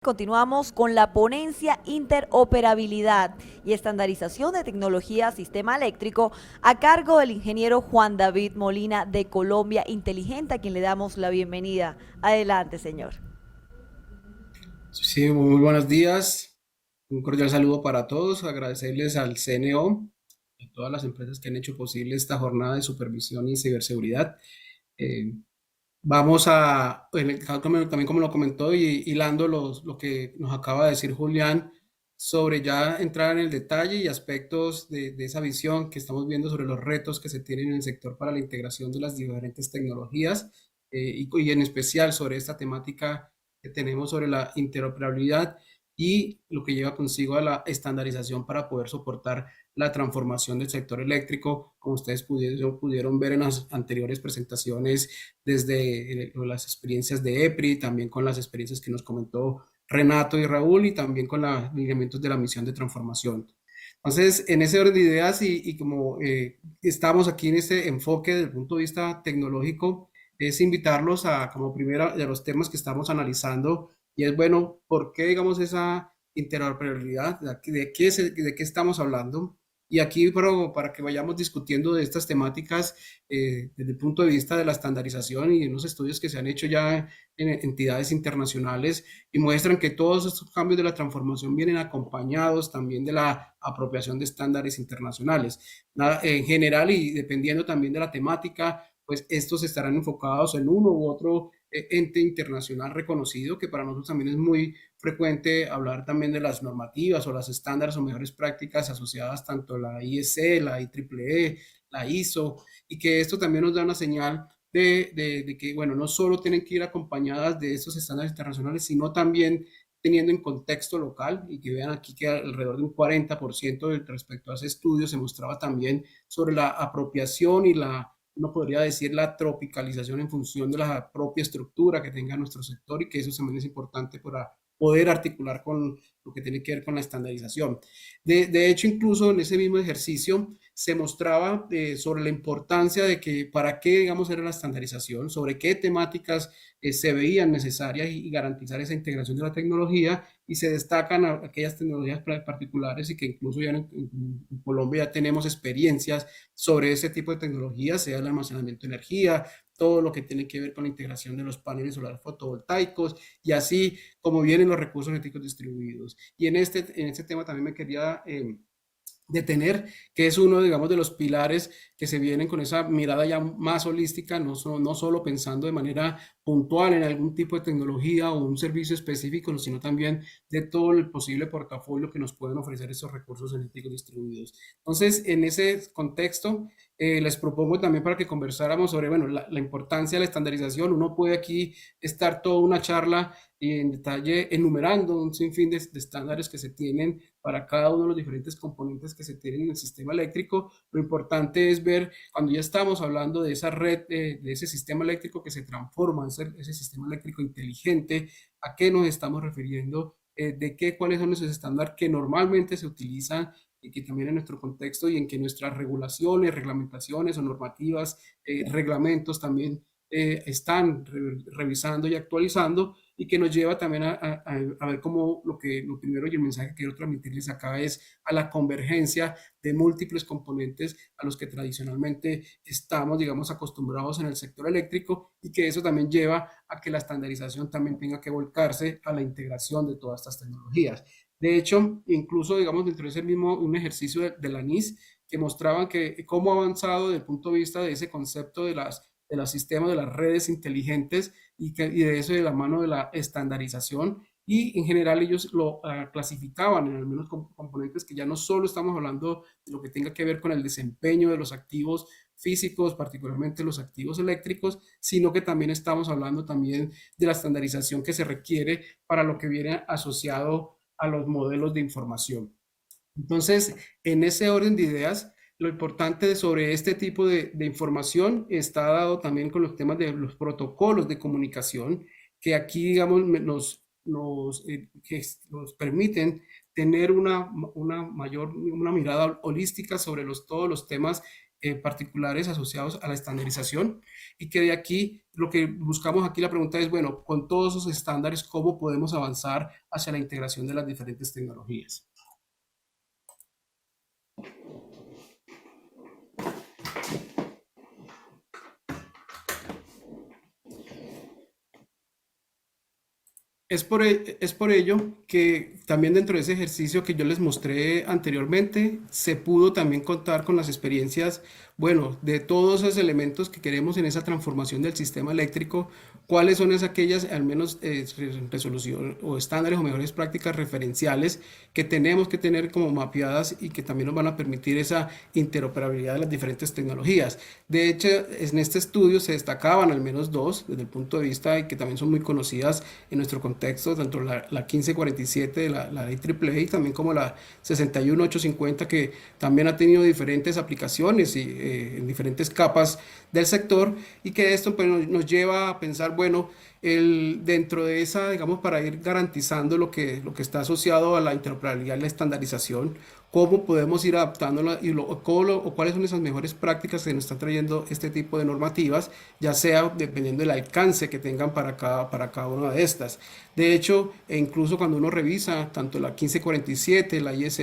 Continuamos con la ponencia Interoperabilidad y Estandarización de Tecnología Sistema Eléctrico a cargo del ingeniero Juan David Molina de Colombia Inteligente, a quien le damos la bienvenida. Adelante, señor. Sí, muy buenos días. Un cordial saludo para todos. Agradecerles al CNO y a todas las empresas que han hecho posible esta jornada de supervisión y ciberseguridad. Eh, Vamos a, también como lo comentó y hilando lo que nos acaba de decir Julián, sobre ya entrar en el detalle y aspectos de esa visión que estamos viendo sobre los retos que se tienen en el sector para la integración de las diferentes tecnologías y en especial sobre esta temática que tenemos sobre la interoperabilidad y lo que lleva consigo a la estandarización para poder soportar la transformación del sector eléctrico, como ustedes pudieron ver en las anteriores presentaciones desde las experiencias de EPRI, también con las experiencias que nos comentó Renato y Raúl y también con los lineamientos de la misión de transformación. Entonces, en ese orden de ideas y como estamos aquí en este enfoque desde el punto de vista tecnológico, es invitarlos a, como primera de los temas que estamos analizando, y es, bueno, ¿por qué, digamos, esa interoperabilidad? De qué estamos hablando? Y aquí, para que vayamos discutiendo de estas temáticas desde el punto de vista de la estandarización y unos estudios que se han hecho ya en entidades internacionales y muestran que todos estos cambios de la transformación vienen acompañados también de la apropiación de estándares internacionales. En general y dependiendo también de la temática, pues estos estarán enfocados en uno u otro ente internacional reconocido, que para nosotros también es muy frecuente hablar también de las normativas o las estándares o mejores prácticas asociadas tanto a la IEC, la IEEE, la ISO, y que esto también nos da una señal de que, bueno, no solo tienen que ir acompañadas de estos estándares internacionales, sino también teniendo en contexto local, y que vean aquí que alrededor de un 40% respecto a ese estudio se mostraba también sobre la apropiación y la, uno podría decir, la tropicalización en función de la propia estructura que tenga nuestro sector, y que eso también es importante para poder articular con lo que tiene que ver con la estandarización. De hecho, incluso en ese mismo ejercicio se mostraba sobre la importancia de que para qué, digamos, era la estandarización, sobre qué temáticas se veían necesarias y garantizar esa integración de la tecnología, y se destacan aquellas tecnologías particulares y que incluso ya en Colombia ya tenemos experiencias sobre ese tipo de tecnologías, sea el almacenamiento de energía, todo lo que tiene que ver con la integración de los paneles solares fotovoltaicos y así como vienen los recursos eléctricos distribuidos. Y en este tema también me quería detener, que es uno, digamos, de los pilares que se vienen con esa mirada ya más holística, no solo pensando de manera puntual en algún tipo de tecnología o un servicio específico, sino también de todo el posible portafolio que nos pueden ofrecer esos recursos eléctricos distribuidos. Entonces, en ese contexto, les propongo también para que conversáramos sobre, bueno, la importancia de la estandarización. Uno puede aquí estar toda una charla y en detalle enumerando un sinfín de estándares que se tienen para cada uno de los diferentes componentes que se tienen en el sistema eléctrico. Lo importante es ver, cuando ya estamos hablando de esa red, de ese sistema eléctrico que se transforma, ese sistema eléctrico inteligente, a qué nos estamos refiriendo, cuáles son esos estándares que normalmente se utilizan y que también en nuestro contexto y en que nuestras regulaciones, reglamentaciones o normativas, reglamentos también están revisando y actualizando, y que nos lleva también a ver cómo lo primero y el mensaje que quiero transmitirles acá es a la convergencia de múltiples componentes a los que tradicionalmente estamos, digamos, acostumbrados en el sector eléctrico, y que eso también lleva a que la estandarización también tenga que volcarse a la integración de todas estas tecnologías. De hecho, incluso, digamos, dentro de ese mismo un ejercicio de la NIS que mostraban que cómo ha avanzado desde el punto de vista de ese concepto de los sistemas, de las redes inteligentes, y de eso de la mano de la estandarización, y en general ellos lo clasificaban en algunos componentes que ya no solo estamos hablando de lo que tenga que ver con el desempeño de los activos físicos, particularmente los activos eléctricos, sino que también estamos hablando también de la estandarización que se requiere para lo que viene asociado a los modelos de información. Entonces, en ese orden de ideas, lo importante sobre este tipo de información está dado también con los temas de los protocolos de comunicación, que aquí, digamos, nos permiten tener una mirada holística sobre todos los temas particulares asociados a la estandarización y que de aquí lo que buscamos aquí, la pregunta es, bueno, con todos esos estándares, ¿cómo podemos avanzar hacia la integración de las diferentes tecnologías? Es por ello que también dentro de ese ejercicio que yo les mostré anteriormente, se pudo también contar con las experiencias, bueno, de todos esos elementos que queremos en esa transformación del sistema eléctrico, cuáles son aquellas, al menos resolución o estándares o mejores prácticas referenciales que tenemos que tener como mapeadas y que también nos van a permitir esa interoperabilidad de las diferentes tecnologías. De hecho, en este estudio se destacaban al menos dos desde el punto de vista y que también son muy conocidas en nuestro contexto, tanto la 1547 de la ley AAA, también como la 61850, que también ha tenido diferentes aplicaciones y en diferentes capas del sector, y que esto pues, nos lleva a pensar, bueno, dentro de esa, digamos, para ir garantizando lo que está asociado a la interoperabilidad y la estandarización, cómo podemos ir adaptándola y o cuáles son esas mejores prácticas que nos están trayendo este tipo de normativas, ya sea dependiendo del alcance que tengan para cada una de estas. De hecho, incluso cuando uno revisa tanto la 1547, la IS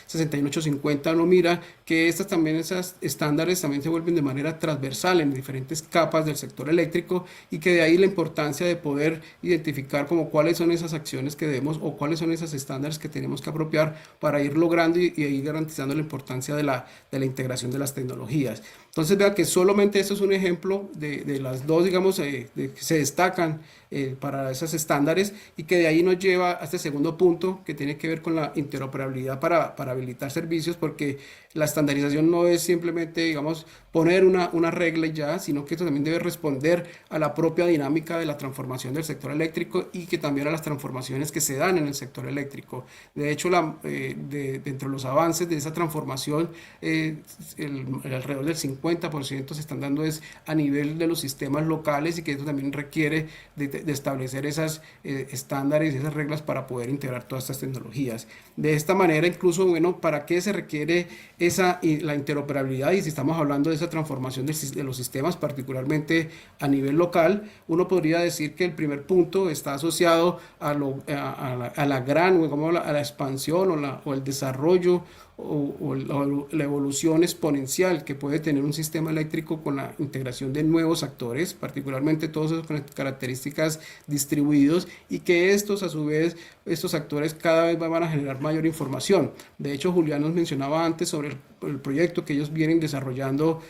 61850, uno mira que estas también, esas estándares también se vuelven de manera transversal en diferentes capas del sector eléctrico, y que de ahí la importancia de poder identificar como cuáles son esas acciones que debemos o cuáles son esos estándares que tenemos que apropiar para ir logrando y ir garantizando la importancia de la integración de las tecnologías. Entonces vean que solamente esto es un ejemplo de las dos, digamos, que se destacan para esos estándares, y que de ahí nos lleva a este segundo punto que tiene que ver con la interoperabilidad para habilitar servicios, porque la estandarización no es simplemente, digamos, poner una regla y ya, sino que esto también debe responder a la propia dinámica de la transformación del sector eléctrico y que también a las transformaciones que se dan en el sector eléctrico. De hecho, dentro de los avances de esa transformación, alrededor del 50% se están dando es a nivel de los sistemas locales, y que eso también requiere de establecer esas estándares y esas reglas para poder integrar todas estas tecnologías. De esta manera, incluso, bueno, ¿para qué se requiere la interoperabilidad? Y si estamos hablando de esa transformación de los sistemas, particularmente a nivel local, uno podría decir que el primer punto está asociado a la gran, digamos, a la expansión o el desarrollo o la evolución exponencial que puede tener un sistema eléctrico con la integración de nuevos actores, particularmente todos esos con características distribuidos, y que estos a su vez, estos actores cada vez van a generar mayor información. De hecho, Julián nos mencionaba antes sobre el proyecto que ellos vienen desarrollando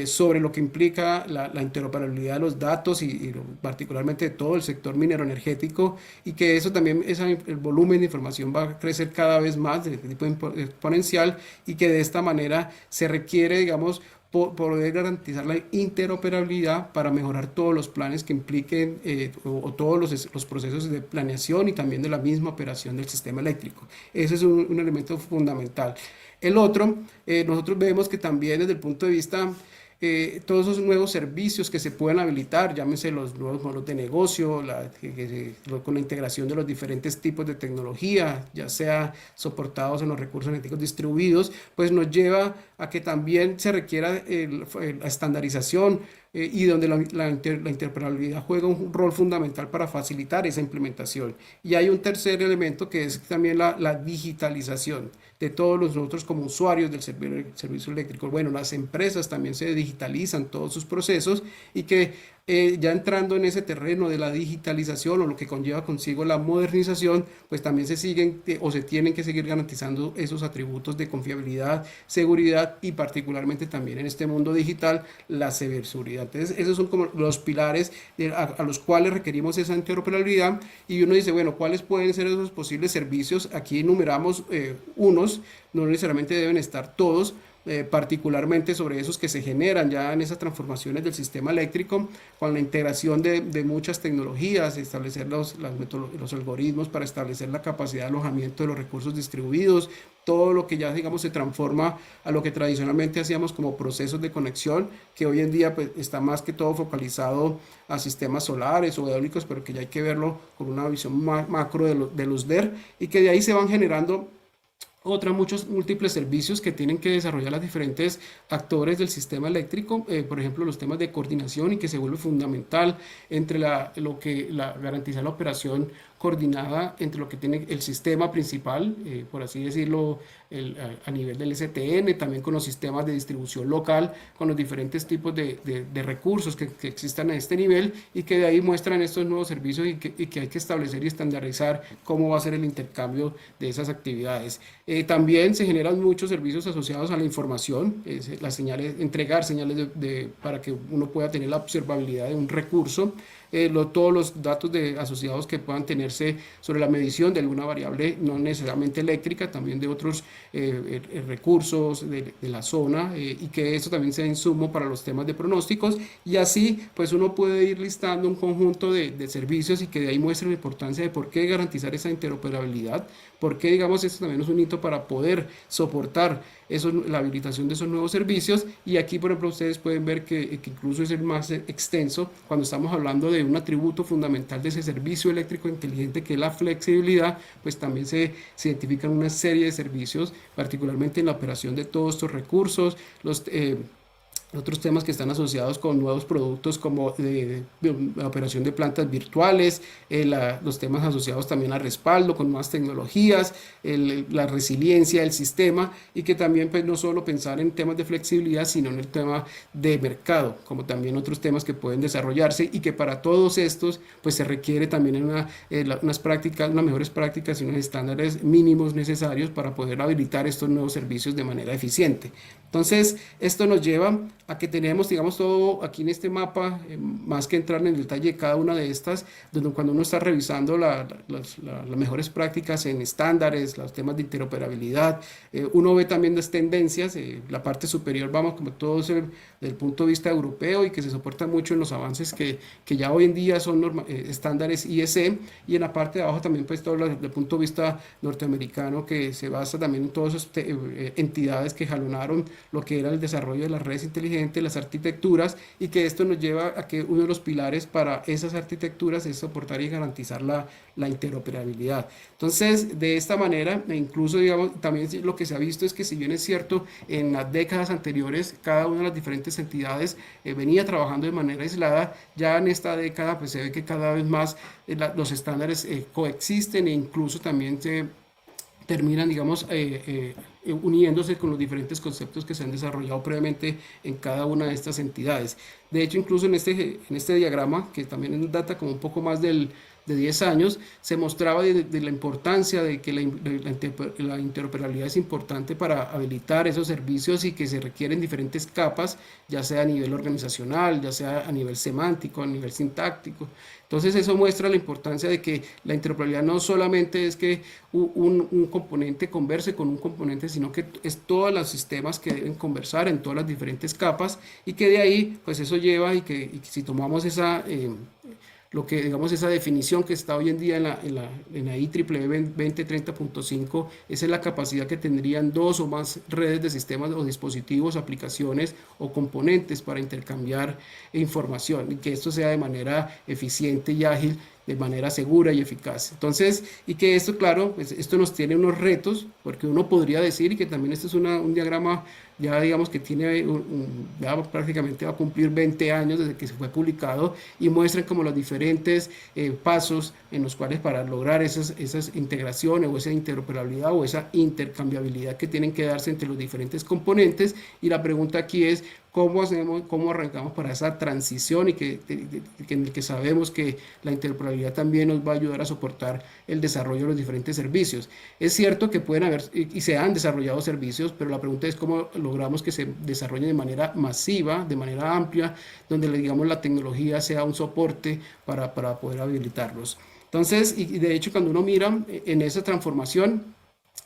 sobre lo que implica la interoperabilidad de los datos y particularmente de todo el sector minero energético, y que eso también, el volumen de información va a crecer cada vez más de tipo exponencial, y que de esta manera se requiere, digamos, poder garantizar la interoperabilidad para mejorar todos los planes que impliquen o todos los procesos de planeación y también de la misma operación del sistema eléctrico. Ese es un elemento fundamental. El otro, nosotros vemos que también desde el punto de vista todos esos nuevos servicios que se pueden habilitar, llámese los nuevos modelos de negocio, con la integración de los diferentes tipos de tecnología, ya sea soportados en los recursos energéticos distribuidos, pues nos lleva a que también se requiera la estandarización, y donde la interoperabilidad juega un rol fundamental para facilitar esa implementación. Y hay un tercer elemento que es también la digitalización de todos nosotros como usuarios del servicio eléctrico. Bueno, las empresas también se digitalizan todos sus procesos, y que ya entrando en ese terreno de la digitalización o lo que conlleva consigo la modernización, pues también se siguen o se tienen que seguir garantizando esos atributos de confiabilidad, seguridad y particularmente también en este mundo digital la ciberseguridad. Entonces, esos son como los pilares a los cuales requerimos esa interoperabilidad, y uno dice, bueno, ¿cuáles pueden ser esos posibles servicios? Aquí enumeramos unos, no necesariamente deben estar todos, particularmente sobre esos que se generan ya en esas transformaciones del sistema eléctrico, con la integración de muchas tecnologías, establecer los algoritmos para establecer la capacidad de alojamiento de los recursos distribuidos, todo lo que ya, digamos, se transforma a lo que tradicionalmente hacíamos como procesos de conexión, que hoy en día pues, está más que todo focalizado a sistemas solares o eólicos, pero que ya hay que verlo con una visión macro de los DER, y que de ahí se van generando muchos múltiples servicios que tienen que desarrollar los diferentes actores del sistema eléctrico, por ejemplo, los temas de coordinación, y que se vuelve fundamental entre garantizar la operación coordinada entre lo que tiene el sistema principal, por así decirlo, a nivel del STN, también con los sistemas de distribución local, con los diferentes tipos de recursos que existan a este nivel, y que de ahí muestran estos nuevos servicios, y que hay que establecer y estandarizar cómo va a ser el intercambio de esas actividades. También se generan muchos servicios asociados a la información, las señales, entregar señales para que uno pueda tener la observabilidad de un recurso, todos los datos asociados que puedan tenerse sobre la medición de alguna variable, no necesariamente eléctrica, también de otros recursos de la zona, y que eso también sea insumo para los temas de pronósticos, y así pues uno puede ir listando un conjunto de servicios, y que de ahí muestre la importancia de por qué garantizar esa interoperabilidad, por qué, digamos, esto también es un hito para poder soportar la habilitación de esos nuevos servicios. Y aquí, por ejemplo, ustedes pueden ver que incluso es el más extenso cuando estamos hablando de un atributo fundamental de ese servicio eléctrico inteligente, que es la flexibilidad. Pues también se identifican una serie de servicios, particularmente en la operación de todos estos recursos, otros temas que están asociados con nuevos productos, como la operación de plantas virtuales, los temas asociados también al respaldo con más tecnologías, la resiliencia del sistema, y que también pues no solo pensar en temas de flexibilidad, sino en el tema de mercado, como también otros temas que pueden desarrollarse, y que para todos estos pues se requiere también unas mejores prácticas y unos estándares mínimos necesarios para poder habilitar estos nuevos servicios de manera eficiente. Entonces, esto nos lleva a que tenemos, digamos, todo aquí en este mapa, más que entrar en el detalle de cada una de estas, donde cuando uno está revisando las mejores prácticas en estándares, los temas de interoperabilidad, uno ve también las tendencias. La parte superior, vamos, como todo desde el punto de vista europeo, y que se soporta mucho en los avances que ya hoy en día son estándares IEC, y en la parte de abajo también pues todo desde el punto de vista norteamericano, que se basa también en todas esas entidades que jalonaron lo que era el desarrollo de las redes inteligentes, las arquitecturas, y que esto nos lleva a que uno de los pilares para esas arquitecturas es soportar y garantizar la interoperabilidad. Entonces, de esta manera, incluso, digamos, también lo que se ha visto es que, si bien es cierto, en las décadas anteriores cada una de las diferentes entidades venía trabajando de manera aislada, ya en esta década pues se ve que cada vez más los estándares coexisten, e incluso también se terminan, digamos, uniéndose con los diferentes conceptos que se han desarrollado previamente en cada una de estas entidades. De hecho, incluso en este diagrama, que también data como un poco más de 10 años, se mostraba de la importancia de que la interoperabilidad es importante para habilitar esos servicios, y que se requieren diferentes capas, ya sea a nivel organizacional, ya sea a nivel semántico, a nivel sintáctico. Entonces eso muestra la importancia de que la interoperabilidad no solamente es que un componente converse con un componente, sino que es todos los sistemas que deben conversar en todas las diferentes capas, y que de ahí pues eso lleva, y que si tomamos lo que, digamos, esa definición que está hoy en día en la IEEE 2030.5, esa es la capacidad que tendrían dos o más redes de sistemas o dispositivos, aplicaciones o componentes para intercambiar información, y que esto sea de manera eficiente y ágil, de manera segura y eficaz. Entonces, y que esto, claro, pues esto nos tiene unos retos, porque uno podría decir, y que también este es un diagrama, ya digamos que tiene ya prácticamente va a cumplir 20 años desde que se fue publicado, y muestran como los diferentes pasos en los cuales, para lograr esas integraciones, o esa interoperabilidad, o esa intercambiabilidad que tienen que darse entre los diferentes componentes. Y la pregunta aquí es: ¿cómo hacemos, cómo arrancamos para esa transición, y en el que sabemos que la interoperabilidad también nos va a ayudar a soportar el desarrollo de los diferentes servicios? Es cierto que pueden haber y se han desarrollado servicios, pero la pregunta es cómo logramos que se desarrollen de manera masiva, de manera amplia, donde, digamos, la tecnología sea un soporte para poder habilitarlos. Entonces, y de hecho, cuando uno mira en esa transformación,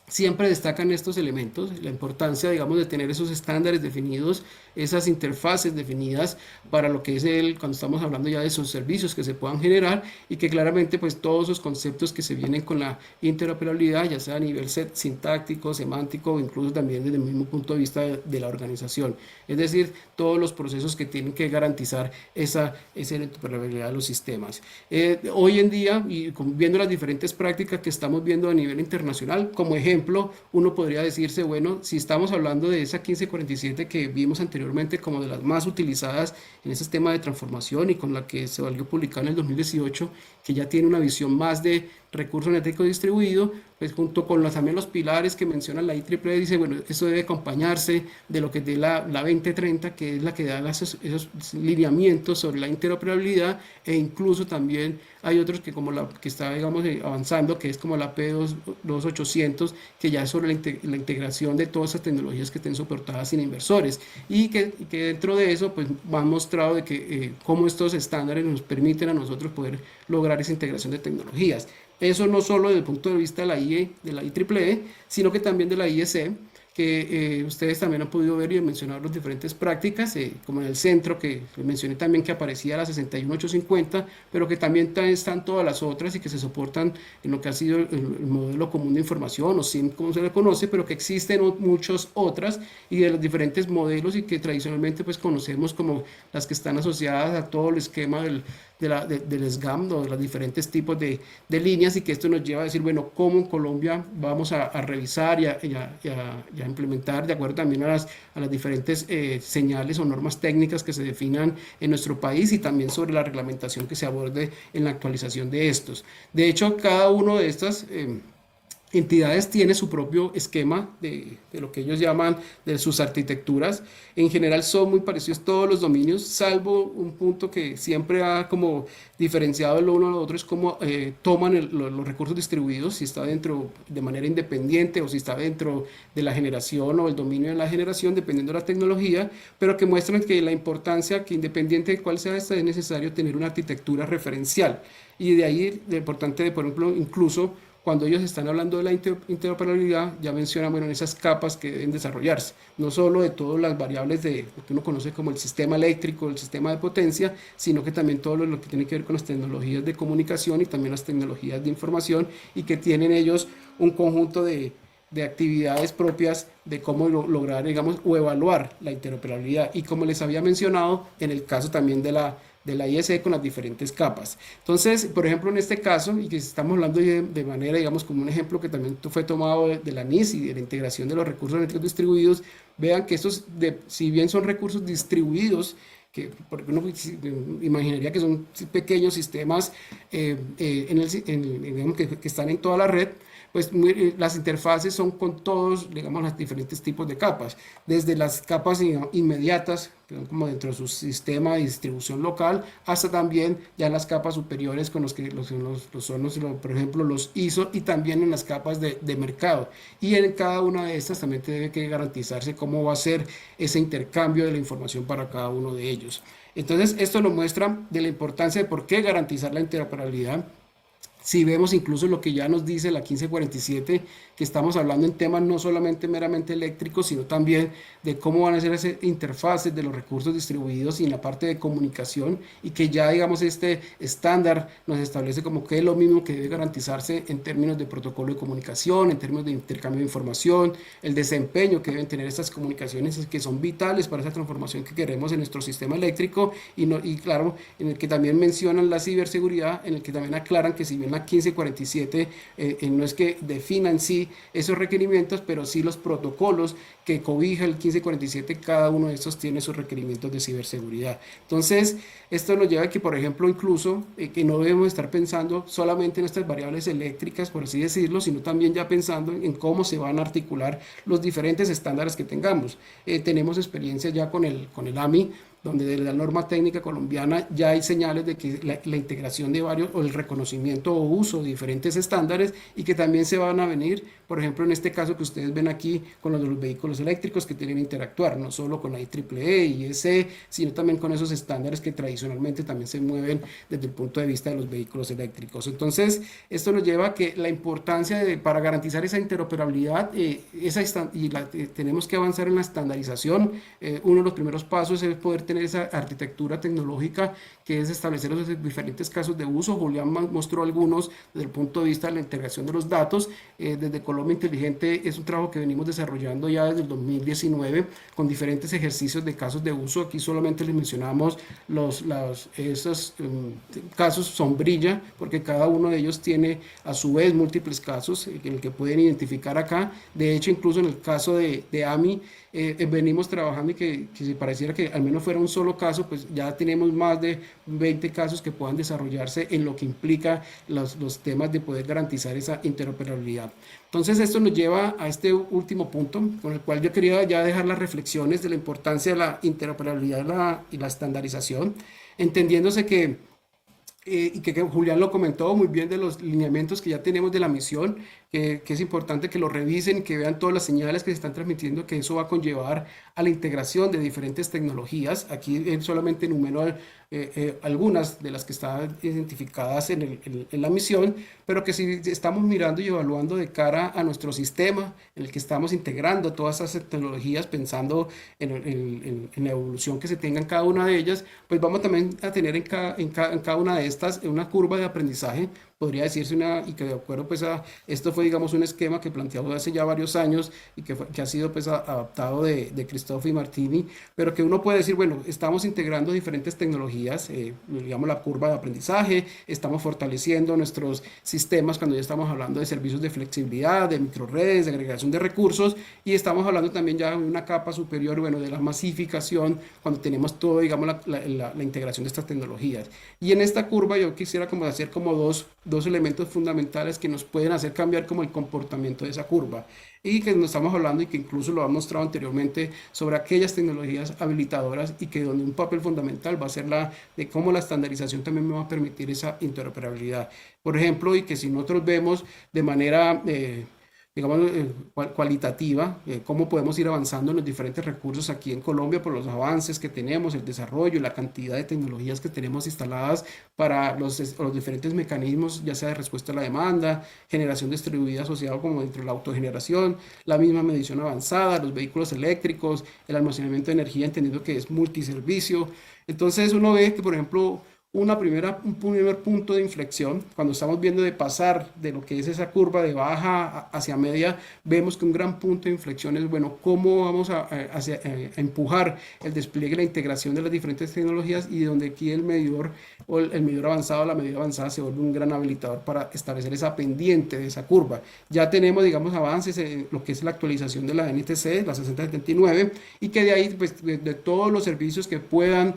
siempre destacan estos elementos, la importancia, digamos, de tener esos estándares definidos, esas interfaces definidas para lo que es cuando estamos hablando ya de esos servicios que se puedan generar, y que claramente pues todos esos conceptos que se vienen con la interoperabilidad, ya sea a nivel sintáctico, semántico, o incluso también desde el mismo punto de vista de la organización, es decir, todos los procesos que tienen que garantizar esa interoperabilidad de los sistemas. Hoy en día, y viendo las diferentes prácticas que estamos viendo a nivel internacional, como ejemplo, ejemplo, uno podría decirse, bueno, si estamos hablando de esa 1547 que vimos anteriormente como de las más utilizadas en ese tema de transformación y con la que se valió publicar en el 2018, que ya tiene una visión más de recurso energético distribuido, pues junto con también los pilares que menciona la IEEE, dice, bueno, eso debe acompañarse de lo que es de la 2030, que es la que da esos lineamientos sobre la interoperabilidad, e incluso también hay otros que como la que está, digamos, avanzando, que es como la P2800, que ya es sobre la integración de todas esas tecnologías que estén soportadas sin inversores, y que dentro de eso, pues, han mostrado de que cómo estos estándares nos permiten a nosotros poder lograr esa integración de tecnologías. Eso no solo desde el punto de vista de la IEEE, sino que también de la IEC, que ustedes también han podido ver y mencionar las diferentes prácticas, como en el centro, que mencioné también que aparecía la 61850, pero que también están todas las otras y que se soportan en lo que ha sido el modelo común de información, o SIM como se le conoce, pero que existen muchas otras y de los diferentes modelos y que tradicionalmente pues conocemos como las que están asociadas a todo el esquema del SGAM, o de los diferentes tipos de líneas, y que esto nos lleva a decir, bueno, cómo en Colombia vamos a revisar y a implementar de acuerdo también a las diferentes señales o normas técnicas que se definan en nuestro país, y también sobre la reglamentación que se aborde en la actualización de estos. De hecho, cada uno de estas entidades tiene su propio esquema de lo que ellos llaman de sus arquitecturas. En general son muy parecidos todos los dominios, salvo un punto que siempre ha como diferenciado lo uno a lo otro, es cómo toman los recursos distribuidos, si está dentro de manera independiente o si está dentro de la generación o el dominio de la generación, dependiendo de la tecnología, pero que muestran que la importancia, que independiente de cuál sea esta, es necesario tener una arquitectura referencial. Y de ahí lo importante de, por ejemplo, incluso cuando ellos están hablando de la interoperabilidad, ya mencionan, bueno, esas capas que deben desarrollarse, no solo de todas las variables de lo que uno conoce como el sistema eléctrico, el sistema de potencia, sino que también todo lo que tiene que ver con las tecnologías de comunicación y también las tecnologías de información, y que tienen ellos un conjunto de actividades propias de cómo lograr, digamos, o evaluar la interoperabilidad. Y como les había mencionado, en el caso también de la IEC con las diferentes capas. Entonces, por ejemplo, en este caso, y que estamos hablando de manera, digamos, como un ejemplo que también fue tomado de la NIS y de la integración de los recursos eléctricos distribuidos, vean que estos, si bien son recursos distribuidos, que porque uno imaginaría que son pequeños sistemas digamos, que están en toda la red, pues las interfaces son con todos, digamos, los diferentes tipos de capas, desde las capas inmediatas, que son como dentro de su sistema de distribución local, hasta también ya las capas superiores con los que por ejemplo, los ISO, y también en las capas de mercado. Y en cada una de estas también debe que garantizarse cómo va a ser ese intercambio de la información para cada uno de ellos. Entonces, esto nos muestra de la importancia de por qué garantizar la interoperabilidad. Si vemos incluso lo que ya nos dice la 1547, que estamos hablando en temas no solamente meramente eléctricos, sino también de cómo van a ser esas interfaces de los recursos distribuidos y en la parte de comunicación, y que ya, digamos, este estándar nos establece como que es lo mismo que debe garantizarse en términos de protocolo de comunicación, en términos de intercambio de información, el desempeño que deben tener estas comunicaciones, que son vitales para esa transformación que queremos en nuestro sistema eléctrico, y claro, en el que también mencionan la ciberseguridad, en el que también aclaran que si bien la 1547 no es que defina en sí esos requerimientos, pero sí los protocolos que cobija el 1547, cada uno de estos tiene sus requerimientos de ciberseguridad. Entonces, esto nos lleva a que, por ejemplo, incluso que no debemos estar pensando solamente en estas variables eléctricas, por así decirlo, sino también ya pensando en cómo se van a articular los diferentes estándares que tengamos. Tenemos experiencia ya con el AMI, donde de la norma técnica colombiana ya hay señales de que la integración de varios, o el reconocimiento o uso de diferentes estándares, y que también se van a venir, por ejemplo, en este caso que ustedes ven aquí con los de los vehículos eléctricos, que tienen que interactuar no solo con la IEEE y IEC, sino también con esos estándares que tradicionalmente también se mueven desde el punto de vista de los vehículos eléctricos. Entonces, esto nos lleva a que la importancia para garantizar esa interoperabilidad, tenemos que avanzar en la estandarización. Uno de los primeros pasos es poder tener tener esa arquitectura tecnológica que es establecer los diferentes casos de uso. Julián mostró algunos desde el punto de vista de la integración de los datos. Desde Colombia Inteligente es un trabajo que venimos desarrollando ya desde el 2019 con diferentes ejercicios de casos de uso. Aquí solamente les mencionamos esos casos sombrilla, porque cada uno de ellos tiene a su vez múltiples casos en el que pueden identificar acá. De hecho, incluso en el caso de AMI, venimos trabajando y que si pareciera que al menos fuera un solo caso, pues ya tenemos más de 20 casos que puedan desarrollarse en lo que implica los temas de poder garantizar esa interoperabilidad. Entonces esto nos lleva a este último punto con el cual yo quería ya dejar las reflexiones de la importancia de la interoperabilidad y la estandarización, entendiéndose y que Julián lo comentó muy bien de los lineamientos que ya tenemos de la misión, que es importante que lo revisen, que vean todas las señales que se están transmitiendo, que eso va a conllevar a la integración de diferentes tecnologías. Aquí él solamente enumeró algunas de las que están identificadas en la misión, pero que si estamos mirando y evaluando de cara a nuestro sistema en el que estamos integrando todas esas tecnologías, pensando en la evolución que se tenga en cada una de ellas, pues vamos también a tener en cada una de estas una curva de aprendizaje, podría decirse y que de acuerdo pues esto fue digamos un esquema que planteamos hace ya varios años y que ha sido pues adaptado de Christophe y Martini, pero que uno puede decir, bueno, estamos integrando diferentes tecnologías, digamos la curva de aprendizaje, estamos fortaleciendo nuestros sistemas cuando ya estamos hablando de servicios de flexibilidad, de microredes, de agregación de recursos, y estamos hablando también ya de una capa superior, bueno, de la masificación, cuando tenemos todo, digamos, la integración de estas tecnologías. Y en esta curva yo quisiera como hacer como dos elementos fundamentales que nos pueden hacer cambiar como el comportamiento de esa curva y que nos estamos hablando y que incluso lo han mostrado anteriormente sobre aquellas tecnologías habilitadoras y que donde un papel fundamental va a ser la de cómo la estandarización también me va a permitir esa interoperabilidad. Por ejemplo, y que si nosotros vemos de manera digamos, cualitativa, cómo podemos ir avanzando en los diferentes recursos aquí en Colombia por los avances que tenemos, el desarrollo, la cantidad de tecnologías que tenemos instaladas para los diferentes mecanismos, ya sea de respuesta a la demanda, generación distribuida asociado como dentro de la autogeneración, la misma medición avanzada, los vehículos eléctricos, el almacenamiento de energía, entendiendo que es multiservicio. Entonces uno ve que, por ejemplo, un primer punto de inflexión, cuando estamos viendo de pasar de lo que es esa curva de baja hacia media, vemos que un gran punto de inflexión es, bueno, cómo vamos a empujar el despliegue y la integración de las diferentes tecnologías y donde aquí el medidor o el medidor avanzado, la medida avanzada se vuelve un gran habilitador para establecer esa pendiente de esa curva. Ya tenemos, digamos, avances en lo que es la actualización de la NTC, la 6079, y que de ahí, pues, de todos los servicios que puedan,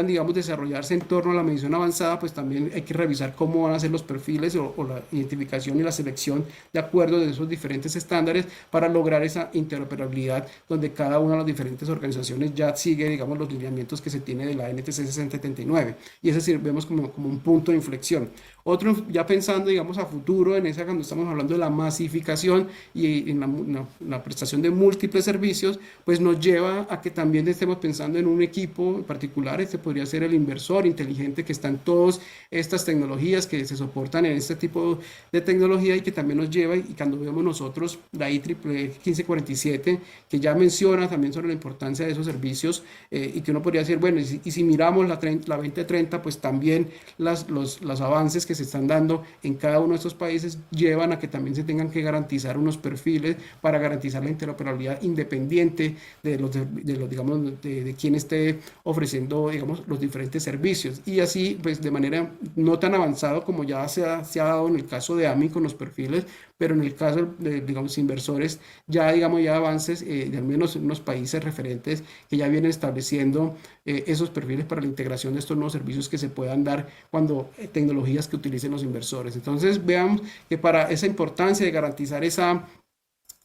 digamos, desarrollarse en torno a la medición avanzada, pues también hay que revisar cómo van a ser los perfiles o la identificación y la selección de acuerdo de esos diferentes estándares para lograr esa interoperabilidad donde cada una de las diferentes organizaciones ya sigue, digamos, los lineamientos que se tiene de la NTC 6079. Y es decir, vemos como un punto de inflexión. Otro, ya pensando, digamos, a futuro, en esa cuando estamos hablando de la masificación y en la prestación de múltiples servicios, pues nos lleva a que también estemos pensando en un equipo en particular. Este podría ser el inversor inteligente que está en todas estas tecnologías que se soportan en este tipo de tecnología y que también nos lleva, y cuando vemos nosotros la IEEE 1547, que ya menciona también sobre la importancia de esos servicios y que uno podría decir, bueno, y si miramos la 2030, pues también los avances que se están dando en cada uno de estos países llevan a que también se tengan que garantizar unos perfiles para garantizar la interoperabilidad independiente de los digamos, de quien esté ofreciendo, digamos, los diferentes servicios. Y así, pues, de manera no tan avanzado como ya se ha dado en el caso de AMI con los perfiles, pero en el caso de, digamos, inversores, ya, digamos, ya avances de al menos en unos países referentes que ya vienen estableciendo esos perfiles para la integración de estos nuevos servicios que se puedan dar cuando tecnologías que utilicen los inversores. Entonces, veamos que para esa importancia de garantizar esa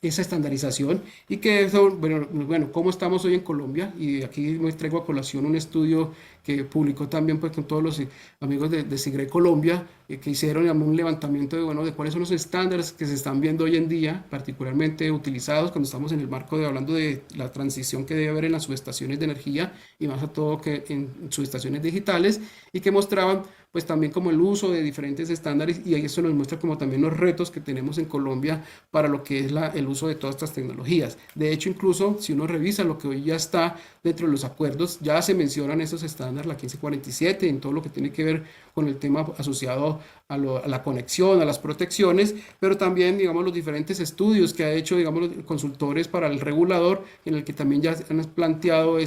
estandarización y que eso, bueno, ¿cómo estamos hoy en Colombia? Y aquí me traigo a colación un estudio que publicó también pues con todos los amigos de SIGRE Colombia, que hicieron digamos, un levantamiento de, bueno, de cuáles son los estándares que se están viendo hoy en día, particularmente utilizados cuando estamos en el marco de hablando de la transición que debe haber en las subestaciones de energía y más a todo que en subestaciones digitales, y que mostraban pues también como el uso de diferentes estándares, y ahí eso nos muestra como también los retos que tenemos en Colombia para lo que es el uso de todas estas tecnologías. De hecho, incluso si uno revisa lo que hoy ya está dentro de los acuerdos, ya se mencionan esos estándares, la 1547, en todo lo que tiene que ver con el tema asociado a la conexión, a las protecciones, pero también, digamos, los diferentes estudios que ha hecho, digamos, los consultores para el regulador, en el que también ya han planteado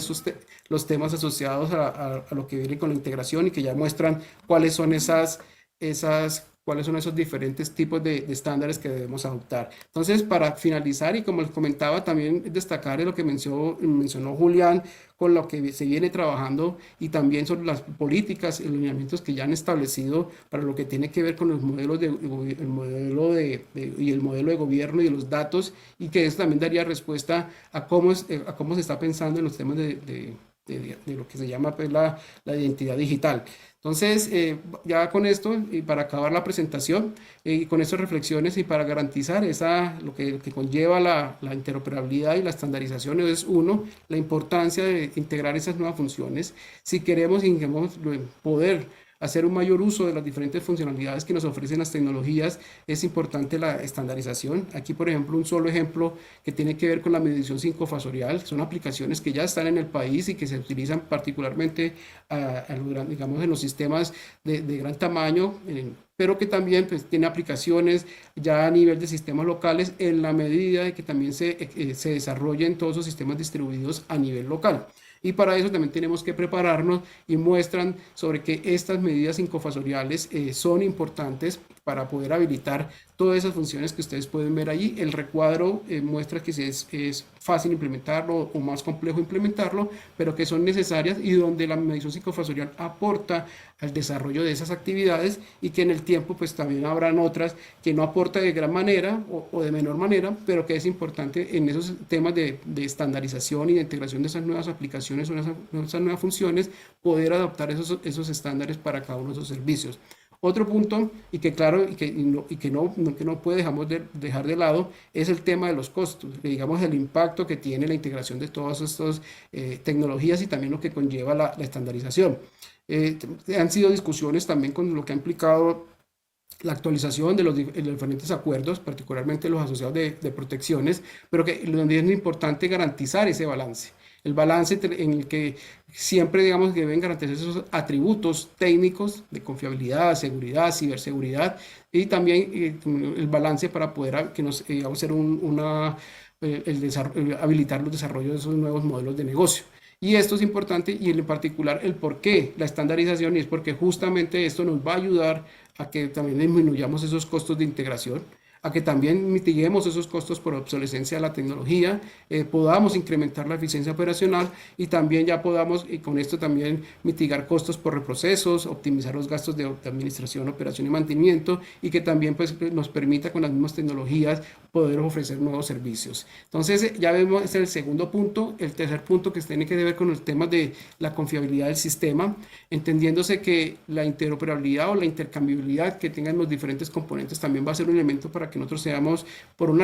los temas asociados a lo que viene con la integración y que ya muestran cuáles son cuáles son esos diferentes tipos de estándares que debemos adoptar. Entonces, para finalizar, y como les comentaba, también destacar lo que mencionó Julián, con lo que se viene trabajando y también sobre las políticas y lineamientos que ya han establecido para lo que tiene que ver con los modelos y el modelo de gobierno y de los datos, y que eso también daría respuesta a cómo se está pensando en los temas de lo que se llama pues, la identidad digital. Entonces, ya con esto, y para acabar la presentación, y con estas reflexiones y para garantizar lo que conlleva la interoperabilidad y la estandarización, es uno, la importancia de integrar esas nuevas funciones. Si queremos, digamos, poder hacer un mayor uso de las diferentes funcionalidades que nos ofrecen las tecnologías, es importante la estandarización. Aquí, por ejemplo, un solo ejemplo que tiene que ver con la medición sincrofasorial. Son aplicaciones que ya están en el país y que se utilizan particularmente, digamos, en los sistemas de gran tamaño, pero que también pues, tiene aplicaciones ya a nivel de sistemas locales en la medida de que también se desarrollen todos esos sistemas distribuidos a nivel local. Y para eso también tenemos que prepararnos, y muestran sobre que estas medidas sincrofasoriales son importantes para poder habilitar todas esas funciones que ustedes pueden ver allí. El recuadro muestra que es fácil implementarlo o más complejo implementarlo, pero que son necesarias y donde la medición psicofasorial aporta al desarrollo de esas actividades, y que en el tiempo pues también habrán otras que no aporta de gran manera o de menor manera, pero que es importante en esos temas de estandarización y de integración de esas nuevas aplicaciones o esas nuevas funciones, poder adoptar esos estándares para cada uno de esos servicios. Otro punto, y que claro, y que no podemos dejar de lado, es el tema de los costos, digamos el impacto que tiene la integración de todas estas tecnologías y también lo que conlleva la estandarización. Han sido discusiones también con lo que ha implicado la actualización de los diferentes acuerdos, particularmente los asociados de protecciones, pero que donde es importante garantizar ese balance. El balance en el que siempre, digamos, que deben garantizar esos atributos técnicos de confiabilidad, seguridad, ciberseguridad, y también el balance para poder hacer habilitar los desarrollos de esos nuevos modelos de negocio. Y esto es importante, y en particular el por qué la estandarización, y es porque justamente esto nos va a ayudar a que también disminuyamos esos costos de integración, a que también mitiguemos esos costos por obsolescencia de la tecnología, podamos incrementar la eficiencia operacional, y también ya podamos, y con esto también mitigar costos por reprocesos, optimizar los gastos de administración, operación y mantenimiento, y que también pues, nos permita con las mismas tecnologías poder ofrecer nuevos servicios. Entonces ya vemos, este es el segundo punto. El tercer punto, que tiene que ver con el tema de la confiabilidad del sistema, entendiéndose que la interoperabilidad o la intercambiabilidad que tengan los diferentes componentes también va a ser un elemento para que nosotros seamos, por un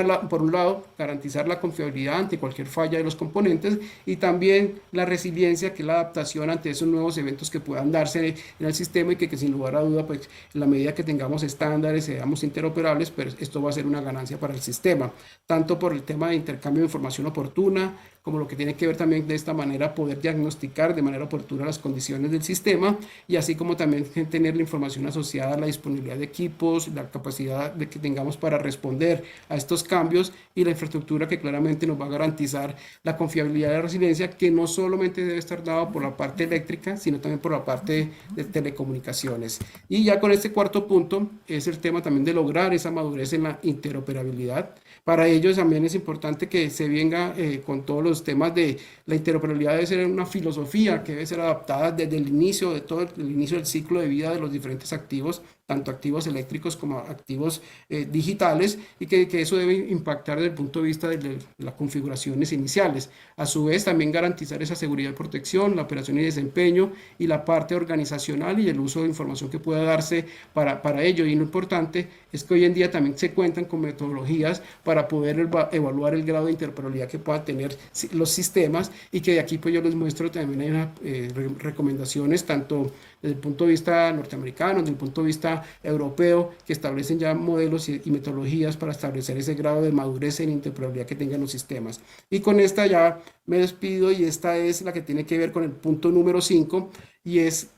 lado, garantizar la confiabilidad ante cualquier falla de los componentes, y también la resiliencia, que es la adaptación ante esos nuevos eventos que puedan darse en el sistema, y que sin lugar a duda, pues, en la medida que tengamos estándares, seamos interoperables, pero esto va a ser una ganancia para el sistema, tanto por el tema de intercambio de información oportuna, como lo que tiene que ver también de esta manera poder diagnosticar de manera oportuna las condiciones del sistema, y así como también tener la información asociada a la disponibilidad de equipos, la capacidad de que tengamos para responder a estos cambios, y la infraestructura que claramente nos va a garantizar la confiabilidad y la resiliencia, que no solamente debe estar dado por la parte eléctrica, sino también por la parte de telecomunicaciones. Y ya con este cuarto punto es el tema también de lograr esa madurez en la interoperabilidad. Para ello también es importante que se venga con todos los temas de la interoperabilidad. Debe ser una filosofía que debe ser adaptada desde el inicio del ciclo de vida de los diferentes activos, tanto activos eléctricos como activos digitales, y que eso debe impactar desde el punto de vista de las configuraciones iniciales. A su vez, también garantizar esa seguridad y protección, la operación y desempeño y la parte organizacional y el uso de información que pueda darse para ello. Y lo importante es que hoy en día también se cuentan con metodologías para poder evaluar el grado de interoperabilidad que puedan tener los sistemas, y que de aquí pues yo les muestro también hay unas recomendaciones tanto desde el punto de vista norteamericano, desde el punto de vista europeo, que establecen ya modelos y metodologías para establecer ese grado de madurez en interoperabilidad que tengan los sistemas. Y con esta ya me despido, y esta es la que tiene que ver con el punto número 5, y es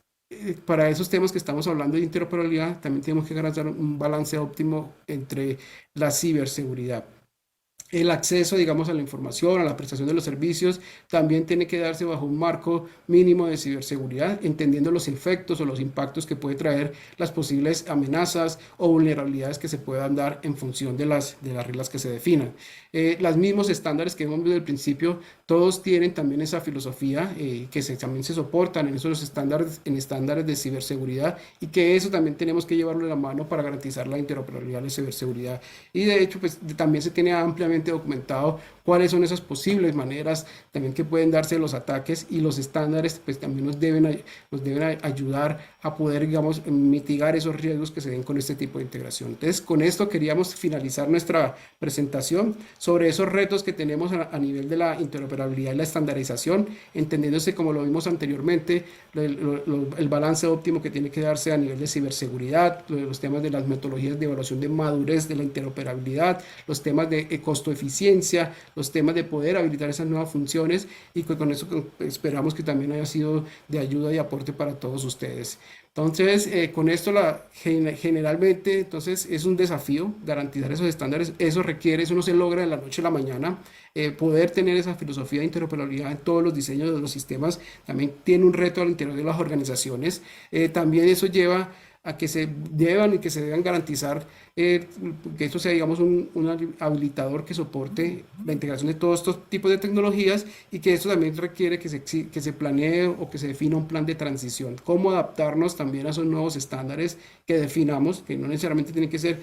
para esos temas que estamos hablando de interoperabilidad, también tenemos que garantizar un balance óptimo entre la ciberseguridad. El acceso, digamos, a la información, a la prestación de los servicios, también tiene que darse bajo un marco mínimo de ciberseguridad, entendiendo los efectos o los impactos que puede traer las posibles amenazas o vulnerabilidades que se puedan dar en función de las reglas que se definan. Los mismos estándares que hemos visto desde el principio, todos tienen también esa filosofía también se soportan en esos estándares de ciberseguridad, y que eso también tenemos que llevarlo de la mano para garantizar la interoperabilidad de ciberseguridad. Y de hecho, pues también se tiene ampliamente documentado cuáles son esas posibles maneras también que pueden darse los ataques, y los estándares pues también nos deben ayudar a poder, digamos, mitigar esos riesgos que se den con este tipo de integración. Entonces, con esto queríamos finalizar nuestra presentación sobre esos retos que tenemos a nivel de la interoperabilidad y la estandarización, entendiéndose, como lo vimos anteriormente, el balance óptimo que tiene que darse a nivel de ciberseguridad, los temas de las metodologías de evaluación de madurez de la interoperabilidad, los temas de costo-eficiencia, los temas de poder habilitar esas nuevas funciones, y con eso esperamos que también haya sido de ayuda y aporte para todos ustedes. Entonces, con esto generalmente entonces es un desafío garantizar esos estándares. Eso no se logra de la noche a la mañana. Poder tener esa filosofía de interoperabilidad en todos los diseños de los sistemas también tiene un reto al interior de las organizaciones. También eso lleva a que se deban y que se deban garantizar que esto sea, digamos, un habilitador que soporte la integración de todos estos tipos de tecnologías, y que esto también requiere que se planee o que se defina un plan de transición, cómo adaptarnos también a esos nuevos estándares que definamos, que no necesariamente tiene que ser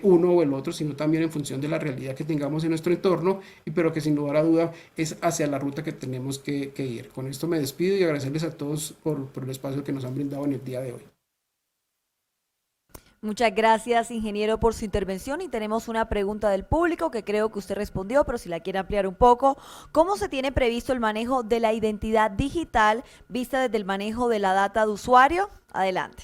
uno o el otro, sino también en función de la realidad que tengamos en nuestro entorno, pero que sin lugar a duda es hacia la ruta que tenemos que ir. Con esto me despido y agradecerles a todos por el espacio que nos han brindado en el día de hoy. Muchas gracias, ingeniero, por su intervención, y tenemos una pregunta del público que creo que usted respondió, pero si la quiere ampliar un poco. ¿Cómo se tiene previsto el manejo de la identidad digital vista desde el manejo de la data de usuario? Adelante.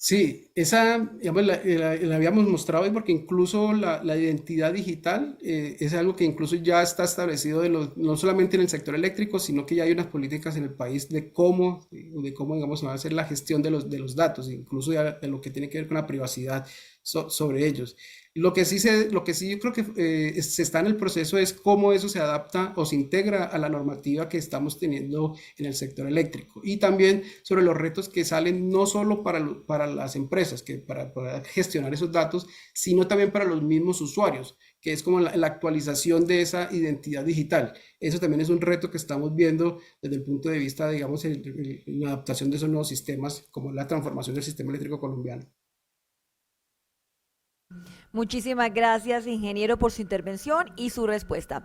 Sí, esa, digamos, la habíamos mostrado hoy, porque incluso la identidad digital es algo que incluso ya está establecido no solamente en el sector eléctrico, sino que ya hay unas políticas en el país de cómo, digamos, va a ser la gestión de los datos, incluso ya de lo que tiene que ver con la privacidad sobre ellos. Lo que sí yo creo que se está en el proceso es cómo eso se adapta o se integra a la normativa que estamos teniendo en el sector eléctrico, y también sobre los retos que salen no solo para las empresas, que para poder gestionar esos datos, sino también para los mismos usuarios, que es como la actualización de esa identidad digital. Eso también es un reto que estamos viendo desde el punto de vista, digamos, la adaptación de esos nuevos sistemas, como la transformación del sistema eléctrico colombiano. Muchísimas gracias, ingeniero, por su intervención y su respuesta.